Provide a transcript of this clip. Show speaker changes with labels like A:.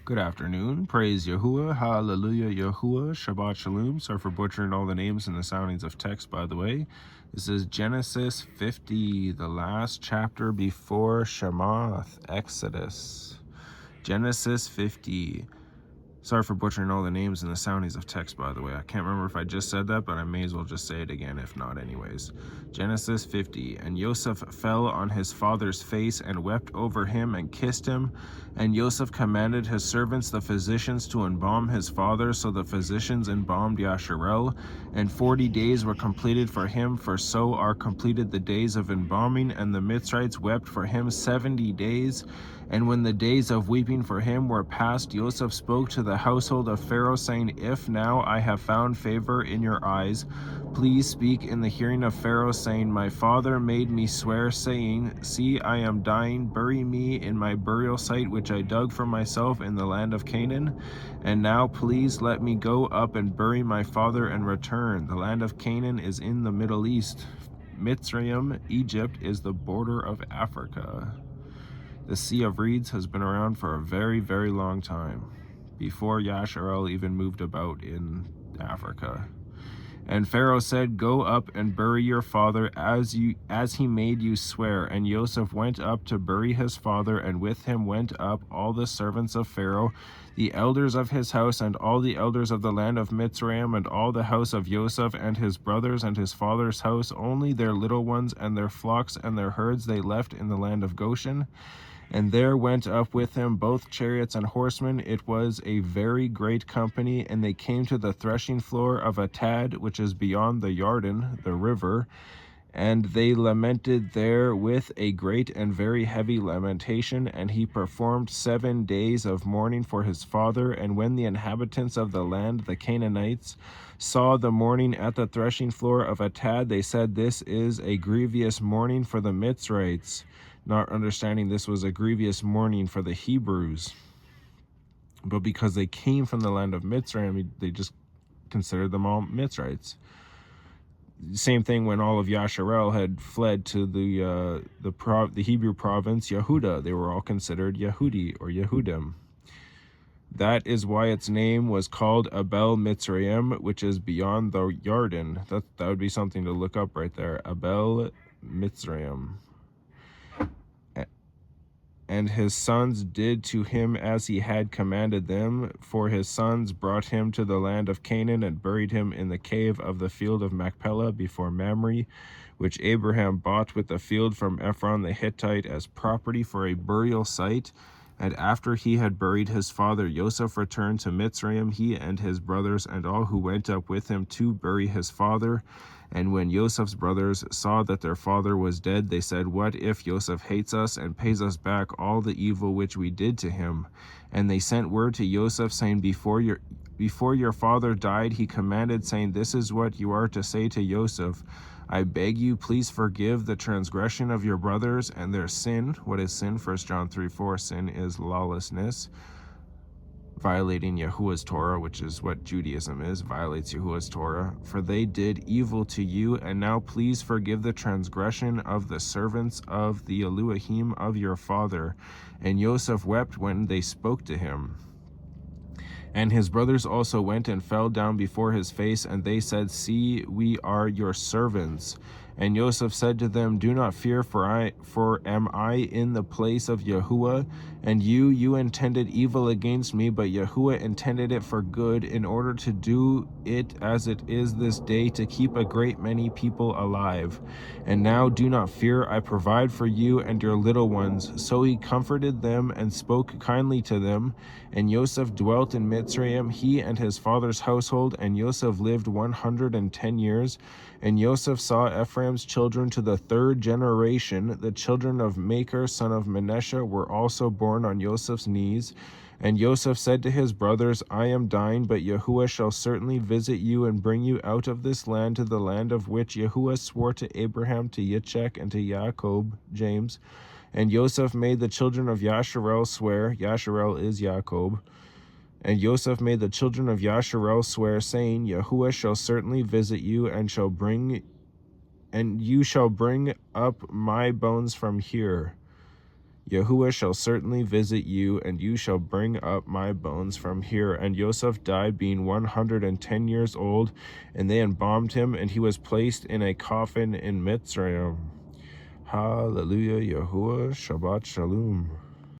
A: Good afternoon. Praise Yahuwah. HallaluYahuah. Shabbat Shalum. Sorry for butchering all the names and the soundings of text, by the way. This is Genesis 50, the last chapter before Shemath, Exodus. Genesis 50. Sorry for butchering all the names and the soundings of text, by the way. I can't remember if I just said that, but I may as well just say it again, if not anyways. Genesis 50. And Joseph fell on his father's face and wept over him and kissed him. And Joseph commanded his servants, the physicians, to embalm his father. So the physicians embalmed Yashar'al. And 40 days were completed for him, for so are completed the days of embalming. And the Mitzrites wept for him 70 days. And when the days of weeping for him were past, Joseph spoke to the household of Pharaoh, saying, If now I have found favor in your eyes, please speak in the hearing of Pharaoh, saying, My father made me swear, saying, See, I am dying, bury me in my burial site which I dug for myself in the land of Canaan. And now please let me go up and bury my father and return. The land of Canaan is in the Middle East. Mitzrayim, Egypt, is the border of Africa. The Sea of Reeds has been around for a very, very long time, before Yashar'al even moved about in Africa. And Pharaoh said, Go up and bury your father as he made you swear. And Joseph went up to bury his father, and with him went up all the servants of Pharaoh, the elders of his house, and all the elders of the land of Mitzrayim, and all the house of Joseph, and his brothers, and his father's house. Only their little ones and their flocks and their herds they left in the land of Goshen. And there went up with him both chariots and horsemen. It was a very great company. And they came to the threshing floor of Atad, which is beyond the Yarden, the river. And they lamented there with a great and very heavy lamentation. And he performed 7 days of mourning for his father. And when the inhabitants of the land, the Canaanites, saw the mourning at the threshing floor of Atad, they said, This is a grievous mourning for the Mitzrites, not understanding this was a grievous mourning for the Hebrews. But because they came from the land of Mitzrayim, they just considered them all Mitzrites. Same thing when all of Yashar'al had fled to the Hebrew province Yehuda. They were all considered Yehudi or Yehudim. That is why its name was called Abel Mitzrayim, which is beyond the Yarden. That would be something to look up right there. Abel Mitzrayim. And his sons did to him as he had commanded them, for his sons brought him to the land of Canaan and buried him in the cave of the field of Machpelah before Mamre, which Abraham bought with the field from Ephron the Hittite as property for a burial site. And after he had buried his father, Joseph returned to Mitzrayim, he and his brothers and all who went up with him to bury his father. And when Joseph's brothers saw that their father was dead, they said, What if Joseph hates us and pays us back all the evil which we did to him? And they sent word to Joseph, saying, Before your father died, he commanded, saying, This is what you are to say to Joseph. I beg you, please forgive the transgression of your brothers and their sin. What is sin? 1 John 3:4. Sin is lawlessness, violating Yahuwah's Torah, which is what Judaism is, violates Yahuwah's Torah. For they did evil to you, and now please forgive the transgression of the servants of the Elohim of your father. And Joseph wept when they spoke to him. And his brothers also went and fell down before his face, and they said, See, we are your servants. And Joseph said to them, Do not fear, for am I in the place of Yahuwah? And you intended evil against me, but Yahuwah intended it for good, in order to do it as it is this day, to keep a great many people alive. And now do not fear, I provide for you and your little ones. So he comforted them and spoke kindly to them. And Joseph dwelt in Mitzrayim, he and his father's household, and Joseph lived 110 years. And Joseph saw Ephraim's children to the 3rd generation. The children of Machir, son of Manasseh, were also born on Joseph's knees. And Joseph said to his brothers, I am dying, but Yahuwah shall certainly visit you and bring you out of this land to the land of which Yahuwah swore to Abraham, to Yitzchak, and to Jacob, James. And Joseph made the children of Yashar'al swear. Yashar'al is Jacob. And Joseph made the children of Yashar'al swear, saying, Yahuwah shall certainly visit you, and you shall bring up my bones from here. Yahuwah shall certainly visit you, and you shall bring up my bones from here. And Yosef died, being 110 years old, and they embalmed him, and he was placed in a coffin in Mitzrayim. HallaluYahuah. Shabbat Shalom.